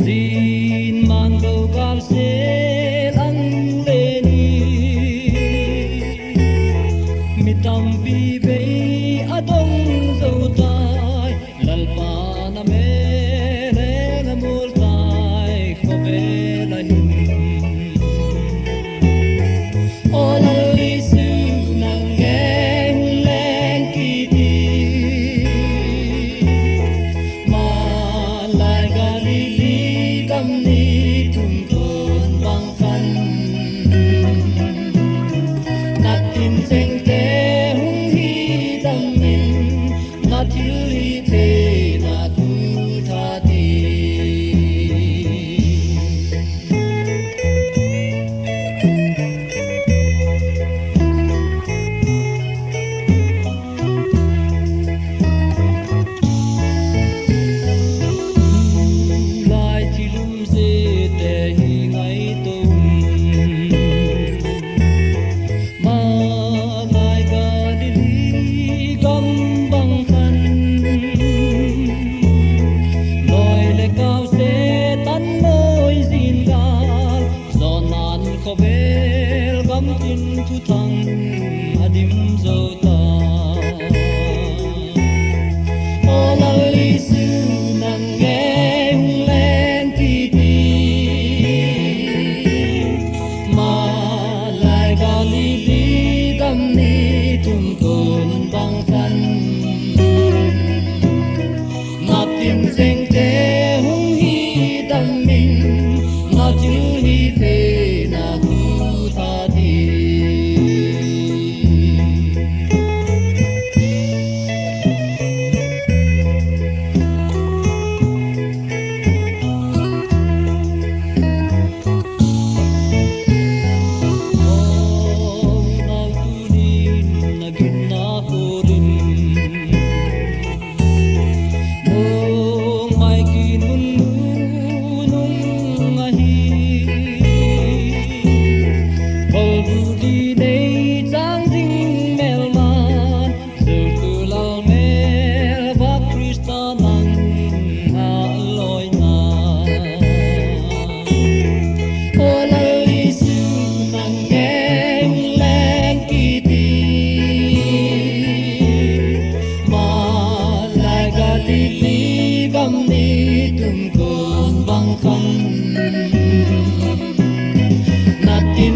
Zin man đâu cảm sẽ ăn lên mi tâm bi bay ở đông dâu tai lal pa na mê re na mul tai khó về là hình ô lời sư nàng nghe lên kỳ đi mà lại Galili tâm ni tung tôn bang khan natin seng te hung hi tâm min na thiếu hi thế na tu tha ti in thu thăng adim zota o lai su nang nghe hung lên pi mà lại Galili tâm ni tung tôn bang khan na tim seng te hung hi tâm min na chữ hi thế na thu tha ti Galili gam ni tum kon bang khan natin